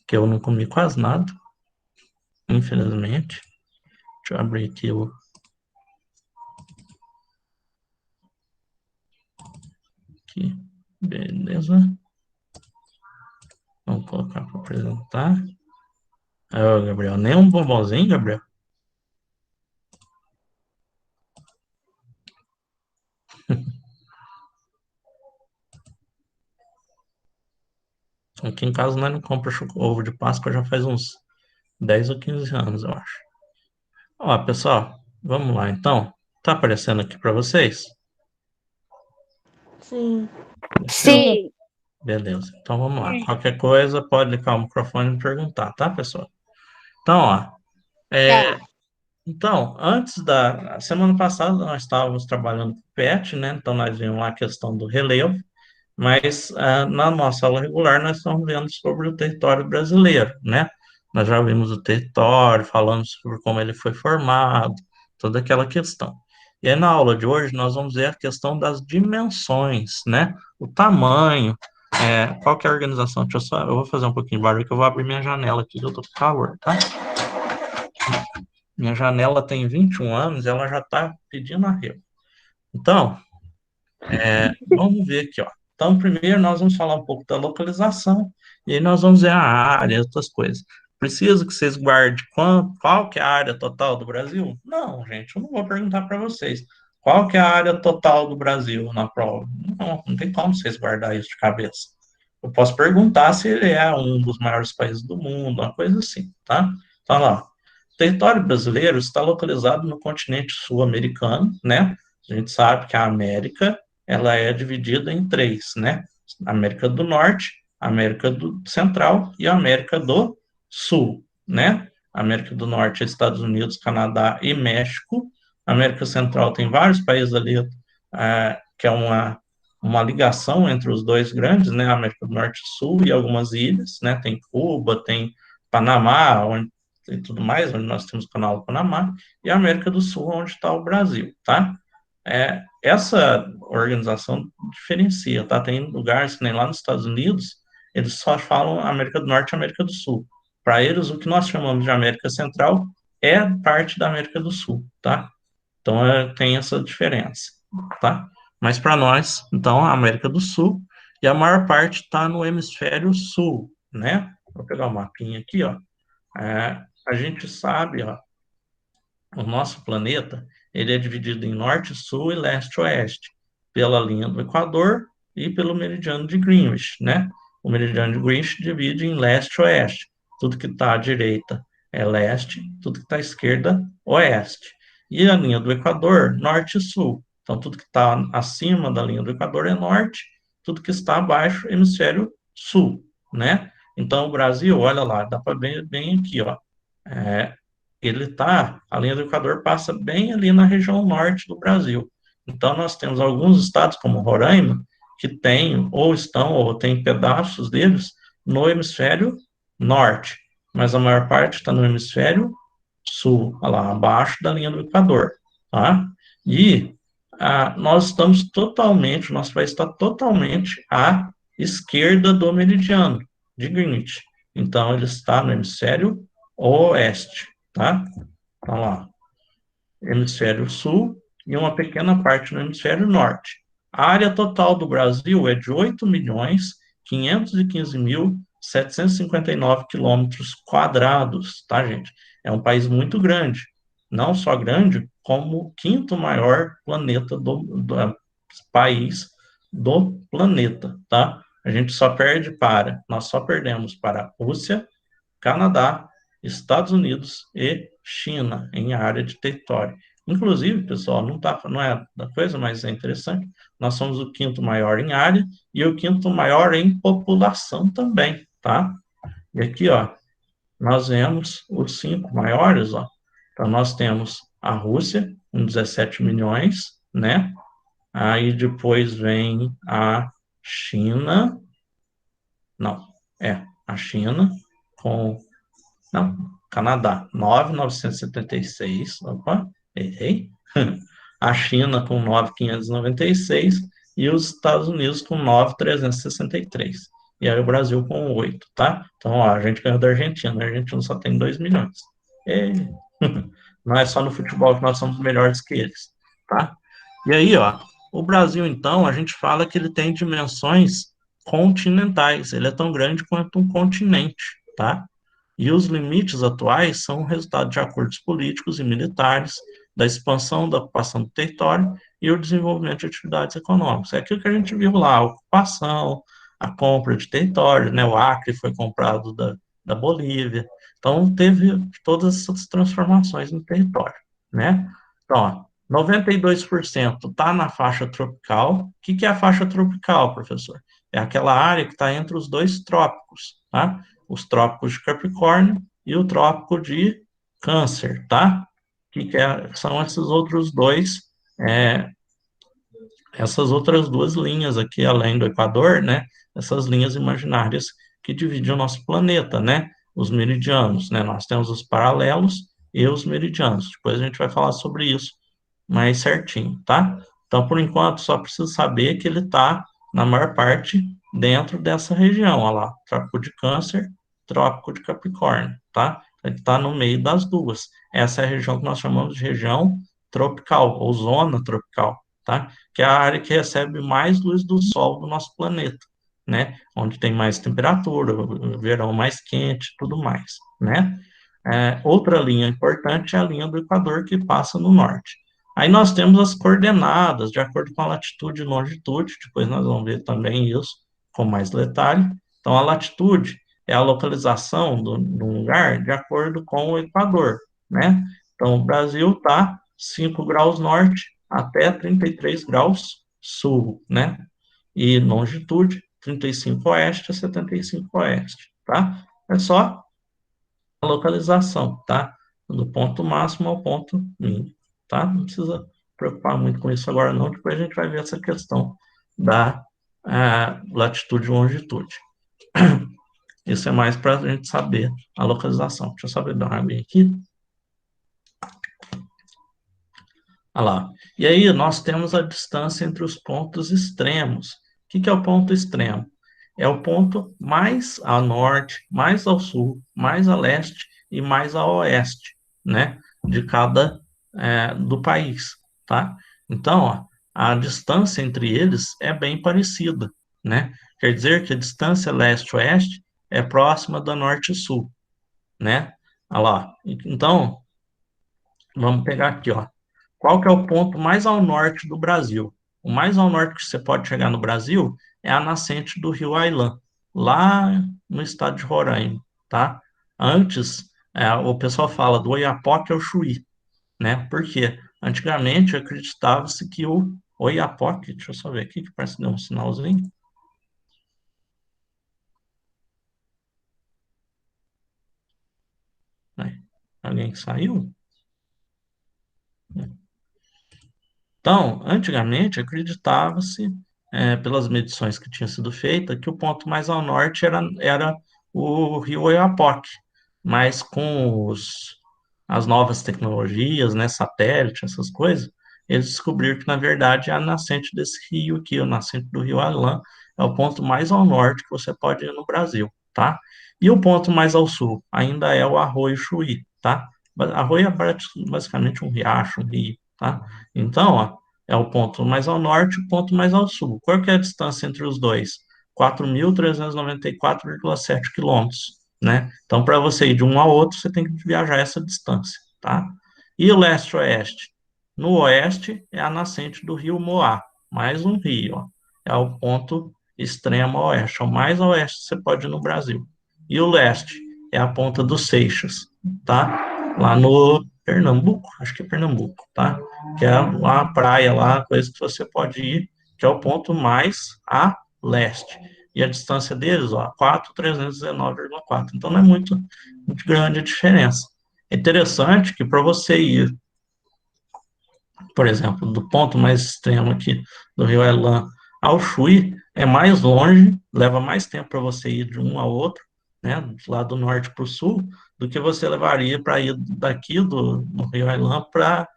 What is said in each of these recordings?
que eu não comi quase nada, infelizmente. Deixa eu abrir aqui o... Aqui, beleza. Vamos colocar para apresentar. Ô, Gabriel, nem um bombonzinho, Gabriel? Aqui em casa nós não compra ovo de Páscoa já faz uns 10 ou 15 anos, eu acho. Ó, pessoal, vamos lá então. Tá aparecendo aqui para vocês? Sim. Apareceu? Sim. Beleza. Então vamos lá. Qualquer coisa pode ligar o microfone e perguntar, tá, pessoal? Então, ó. Tá. Então, antes da semana passada nós estávamos trabalhando com o PET, né? Então nós vimos lá a questão do relevo, mas na nossa aula regular nós estamos vendo sobre o território brasileiro, né? Nós já vimos o território, falamos sobre como ele foi formado, toda aquela questão. E aí na aula de hoje nós vamos ver a questão das dimensões, né? O tamanho, qual que é a organização? Eu vou fazer um pouquinho de barulho que eu vou abrir minha janela aqui, que eu tô com calor, tá? Minha janela tem 21 anos, ela já está pedindo arrego. Então, vamos ver aqui, ó. Então, primeiro nós vamos falar um pouco da localização, e aí nós vamos ver a área e outras coisas. Preciso que vocês guardem qual que é a área total do Brasil? Não, gente, eu não vou perguntar para vocês. Qual que é a área total do Brasil na prova? Não, não tem como vocês guardar isso de cabeça. Eu posso perguntar se ele é um dos maiores países do mundo, uma coisa assim, tá? Então, lá, o território brasileiro está localizado no continente sul-americano, né? A gente sabe que a América, ela é dividida em três, né? América do Norte, América do Central e América do Sul, né? América do Norte é Estados Unidos, Canadá e México. América Central tem vários países ali, que é uma ligação entre os dois grandes, né? América do Norte e Sul e algumas ilhas, né? Tem Cuba, tem Panamá, onde e tudo mais, onde nós temos o canal do Panamá, e a América do Sul, onde está o Brasil, tá? Essa organização diferencia, tá? Tem lugares que nem lá nos Estados Unidos, eles só falam América do Norte e América do Sul. Para eles, o que nós chamamos de América Central é parte da América do Sul, tá? Então, tem essa diferença, tá? Mas para nós, então, a América do Sul, e a maior parte está no hemisfério sul, né? Vou pegar o mapinha aqui, ó. A gente sabe, ó, o nosso planeta, ele é dividido em norte, sul e leste-oeste, pela linha do Equador e pelo meridiano de Greenwich, né? O meridiano de Greenwich divide em leste-oeste. Tudo que está à direita é leste, tudo que está à esquerda, oeste. E a linha do Equador, norte e sul. Então, tudo que está acima da linha do Equador é norte, tudo que está abaixo, hemisfério sul, né? Então, o Brasil, olha lá, dá para ver bem aqui, ó. É, a linha do Equador passa bem ali na região norte do Brasil. Então, nós temos alguns estados, como Roraima, que têm, ou estão, ou têm pedaços deles no hemisfério norte, mas a maior parte está no hemisfério sul, lá abaixo da linha do Equador, tá? E nós estamos totalmente, o nosso país está totalmente à esquerda do meridiano de Greenwich. Então, ele está no hemisfério oeste, tá? Então, lá, hemisfério sul e uma pequena parte no hemisfério norte. A área total do Brasil é de 8.515.759 quilômetros quadrados, tá, gente? É um país muito grande. Não só grande, como o quinto maior planeta do país do planeta, tá? Nós só perdemos para a Rússia, Canadá, Estados Unidos e China em área de território. Inclusive, pessoal, não é da coisa, mas é interessante, nós somos o quinto maior em área e o quinto maior em população também, tá? E aqui, ó, nós vemos os cinco maiores, ó. Então, nós temos a Rússia, com 17 milhões, né? Aí depois vem a China, não, a China, com não, Canadá, 9.976. Opa, errei. A China com 9.596 e os Estados Unidos com 9.363. e aí o Brasil com 8, tá? Então, ó, a gente ganhou da Argentina, a Argentina só tem 2 milhões. E... Não é só no futebol que nós somos melhores que eles, tá? E aí, ó, o Brasil, então, a gente fala que ele tem dimensões continentais, ele é tão grande quanto um continente, tá? E os limites atuais são o resultado de acordos políticos e militares, da expansão da ocupação do território e o desenvolvimento de atividades econômicas. É aquilo que a gente viu lá, a ocupação, a compra de território, né? O Acre foi comprado da Bolívia. Então, teve todas essas transformações no território, né? Então, ó, 92% está na faixa tropical. O que é a faixa tropical, professor? É aquela área que está entre os dois trópicos, tá? Os trópicos de Capricórnio e o trópico de Câncer, tá? São esses outros dois, é, essas outras duas linhas aqui, além do Equador, né? Essas linhas imaginárias que dividem o nosso planeta, né? Os meridianos, né? Nós temos os paralelos e os meridianos. Depois a gente vai falar sobre isso mais certinho, tá? Então, por enquanto, só preciso saber que ele está, na maior parte, dentro dessa região, olha lá, Trópico de Câncer, Trópico de Capricórnio, tá? Ele está no meio das duas. Essa é a região que nós chamamos de região tropical, ou zona tropical, tá? Que é a área que recebe mais luz do Sol do nosso planeta, né? Onde tem mais temperatura, verão mais quente, tudo mais, né? Outra linha importante é a linha do Equador, que passa no norte. Aí nós temos as coordenadas, de acordo com a latitude e longitude, depois nós vamos ver também isso com mais detalhe. Então, a latitude é a localização do lugar de acordo com o Equador, né? Então, o Brasil está 5 graus norte até 33 graus sul, né? E longitude, 35 oeste a 75 oeste, tá? É só a localização, tá? Do ponto máximo ao ponto mínimo, tá? Não precisa preocupar muito com isso agora, não. Depois a gente vai ver essa questão da latitude e longitude. Isso é mais para a gente saber a localização. Deixa eu saber dar uma água aqui. Olha lá. E aí nós temos a distância entre os pontos extremos. O que é o ponto extremo? É o ponto mais a norte, mais ao sul, mais a leste e mais a oeste, né? De cada do país, tá? Então, ó, a distância entre eles é bem parecida, né? Quer dizer que a distância leste-oeste é próxima da norte-sul, né? Olha lá. Então, vamos pegar aqui, ó. Qual que é o ponto mais ao norte do Brasil? O mais ao norte que você pode chegar no Brasil é a nascente do rio Ailã, lá no estado de Roraima, tá? Antes, o pessoal fala do Oiapoque ao Chuí, né? Porque antigamente acreditava-se que o Oiapoque, deixa eu só ver aqui, que parece que deu um sinalzinho. Né? Alguém que saiu? Então, antigamente acreditava-se, pelas medições que tinham sido feitas, que o ponto mais ao norte era o rio Oiapoque, mas com as novas tecnologias, né, satélite, essas coisas, eles descobriram que, na verdade, é a nascente desse rio aqui, a nascente do rio Alã, é o ponto mais ao norte que você pode ir no Brasil, tá? E o ponto mais ao sul ainda é o Arroio Chuí, tá? Arroio é basicamente um riacho, um rio, tá? Então, ó, é o ponto mais ao norte e o ponto mais ao sul. Qual que é a distância entre os dois? 4.394,7 quilômetros, né? Então, para você ir de um ao outro, você tem que viajar essa distância, tá? E o leste-oeste? No oeste é a nascente do rio Moá, mais um rio, ó. É o ponto extremo oeste, é o mais a oeste que você pode ir no Brasil. E o leste é a ponta dos Seixas, tá? Lá no Pernambuco, acho que é Pernambuco, tá? Que é uma praia lá, coisa que você pode ir, que é o ponto mais a leste. E a distância deles, ó, 4.319,4. Então não é muito grande a diferença. É interessante que para você ir, por exemplo, do ponto mais extremo aqui do Rio Elan ao Chuí, é mais longe, leva mais tempo para você ir de um ao outro, né, lá do norte para o sul, do que você levaria para ir daqui do Rio Elan para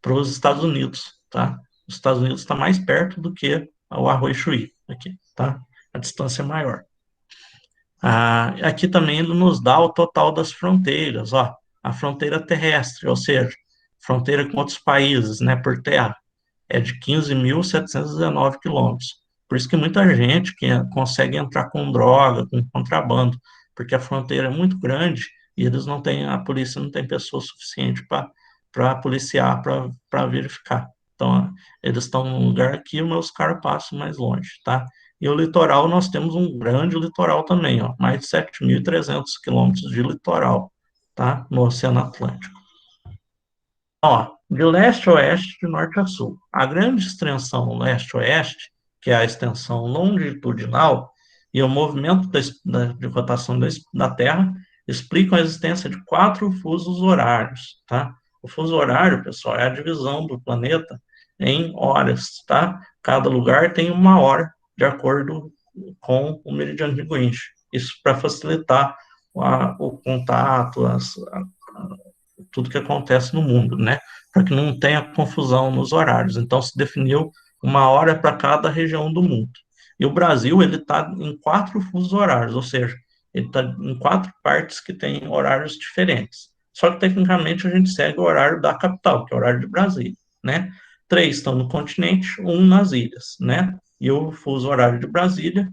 os Estados Unidos, tá? Os Estados Unidos está mais perto do que o Arroio Chuí aqui, tá? distância maior. Aqui também ele nos dá o total das fronteiras, ó, a fronteira terrestre, ou seja, fronteira com outros países, né, por terra, é de 15.719 quilômetros. Por isso que muita gente que consegue entrar com droga, com contrabando, porque a fronteira é muito grande e eles não têm, a polícia não tem pessoa suficiente para policiar, para verificar. Então, eles estão num lugar aqui, mas os caras passam mais longe, tá? E o litoral, nós temos um grande litoral também, ó, mais de 7.300 quilômetros de litoral, tá? No Oceano Atlântico. Ó, de leste a oeste, de norte a sul. A grande extensão leste-oeste, que é a extensão longitudinal, e o movimento de rotação da Terra explicam a existência de quatro fusos horários, tá? O fuso horário, pessoal, é a divisão do planeta em horas, tá? Cada lugar tem uma hora, de acordo com o meridiano de Greenwich. Isso para facilitar o contato, tudo que acontece no mundo, né? Para que não tenha confusão nos horários. Então, se definiu uma hora para cada região do mundo. E o Brasil, ele está em quatro fusos horários, ou seja, ele está em quatro partes que têm horários diferentes. Só que, tecnicamente, a gente segue o horário da capital, que é o horário de Brasília, né? Três estão no continente, um nas ilhas, né? E o fuso horário de Brasília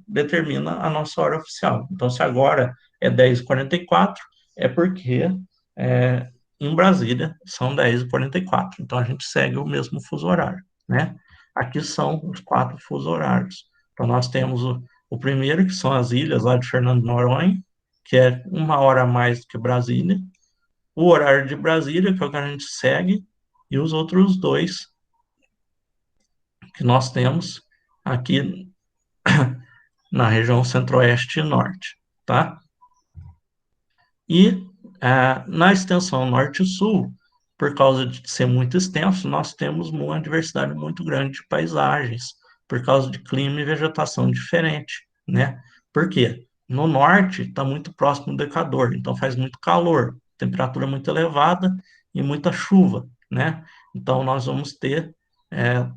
determina a nossa hora oficial. Então, se agora é 10h44, é porque é, em Brasília são 10h44. Então a gente segue o mesmo fuso horário, né? Aqui são os quatro fusos horários. Então nós temos o primeiro, que são as ilhas lá de Fernando de Noronha, que é uma hora a mais do que Brasília. O horário de Brasília, que é o que a gente segue, e os outros dois que nós temos aqui na região centro-oeste e norte, tá? E na extensão norte-sul, por causa de ser muito extenso, nós temos uma diversidade muito grande de paisagens, por causa de clima e vegetação diferente, né? Por quê? No norte está muito próximo do Equador, então faz muito calor, temperatura muito elevada e muita chuva, né? Então nós vamos ter é,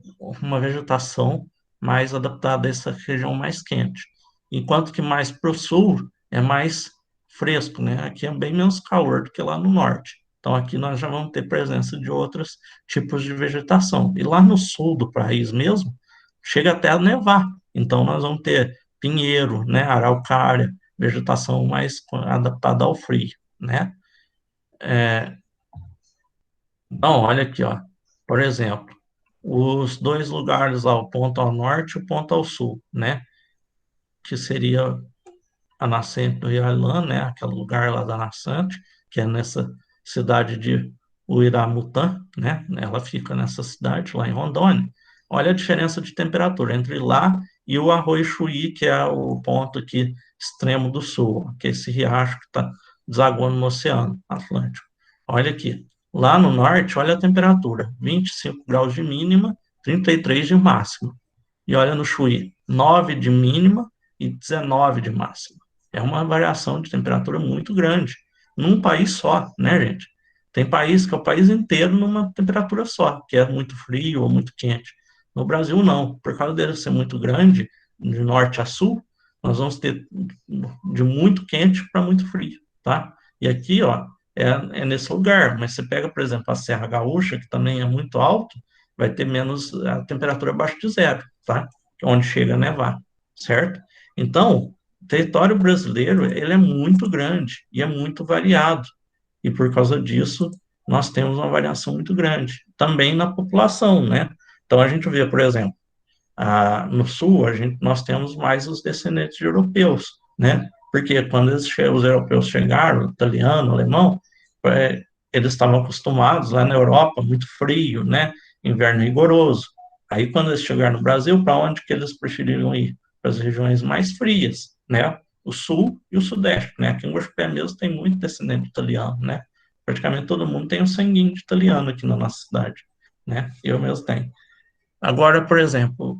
uma vegetação mais adaptada a essa região mais quente. Enquanto que mais para o sul é mais fresco, né? Aqui é bem menos calor do que lá no norte. Então aqui nós já vamos ter presença de outros tipos de vegetação. E lá no sul do país mesmo, chega até a nevar. Então nós vamos ter pinheiro, né, araucária, vegetação mais adaptada ao frio, né? Então, olha aqui, ó. Por exemplo, os dois lugares lá, o ponto ao norte e o ponto ao sul, né? Que seria a nascente do Rio Ailã, né, aquele lugar lá da nascente, que é nessa cidade de Uiramutã, né, ela fica nessa cidade lá em Rondônia. Olha a diferença de temperatura entre lá e o Arroio Chuí, que é o ponto aqui extremo do sul, que é esse riacho que está desaguando no Oceano Atlântico. Olha aqui, lá no norte, olha a temperatura, 25 graus de mínima, 33 de máxima. E olha no Chuí, 9 de mínima e 19 de máxima. É uma variação de temperatura muito grande num país só, né, gente? Tem país que é o país inteiro numa temperatura só, que é muito frio ou muito quente. No Brasil, não. Por causa dele ser muito grande, de norte a sul, nós vamos ter de muito quente para muito frio, tá? E aqui, ó, é nesse lugar. Mas você pega, por exemplo, a Serra Gaúcha, que também é muito alto, vai ter menos, a temperatura abaixo de zero, tá? Onde chega a nevar, certo? Então, o território brasileiro, ele é muito grande e é muito variado. E por causa disso, nós temos uma variação muito grande. Também na população, né? Então, a gente vê, por exemplo, no sul, nós temos mais os descendentes de europeus, né? Porque quando os europeus chegaram, italiano, alemão, é, eles estavam acostumados lá na Europa, muito frio, né? Inverno rigoroso. Aí, quando eles chegaram no Brasil, para onde que eles preferiram ir? Para as regiões mais frias, né? O sul e o sudeste, né? Aqui em Guaxupé mesmo tem muito descendente italiano, né? Praticamente todo mundo tem um sanguinho de italiano aqui na nossa cidade, né? Eu mesmo tenho. Agora, por exemplo,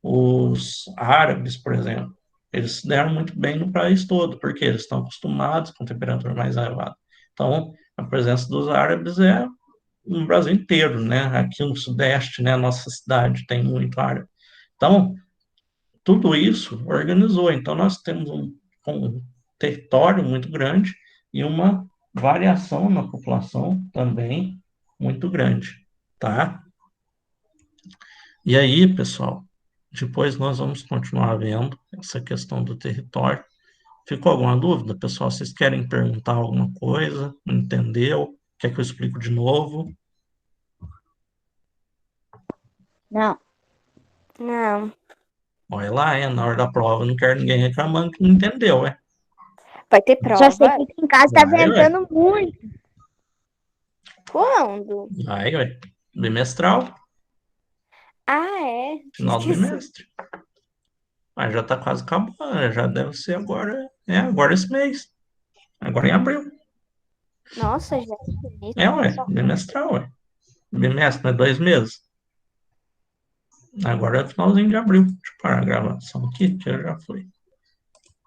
os árabes, por exemplo, eles se deram muito bem no país todo, porque eles estão acostumados com temperatura mais elevada. Então, a presença dos árabes é no Brasil inteiro, né? Aqui no Sudeste, né? Nossa cidade tem muito árabe. Então, tudo isso organizou. Então, nós temos um território muito grande e uma variação na população também muito grande, tá? E aí, pessoal, depois nós vamos continuar vendo essa questão do território. Ficou alguma dúvida, pessoal? Vocês querem perguntar alguma coisa? Não entendeu? Quer que eu explique de novo? Não. Não. Olha lá, na hora da prova, não quero ninguém reclamando que não entendeu, é? Vai ter Já sei prova? que aqui em casa tá Vai, ué. ventando muito. Quando? Vai, ué. Bimestral, Ah, é. Tinha final do esquecido. bimestre. Mas já tá quase acabando, já deve ser agora. É, agora esse mês. Agora em abril. Nossa, já é isso, É, ué, pessoal. bimestral, ué. Bimestre, não é 2 meses? Agora é finalzinho de abril. Deixa eu parar a gravação aqui, que eu já fui.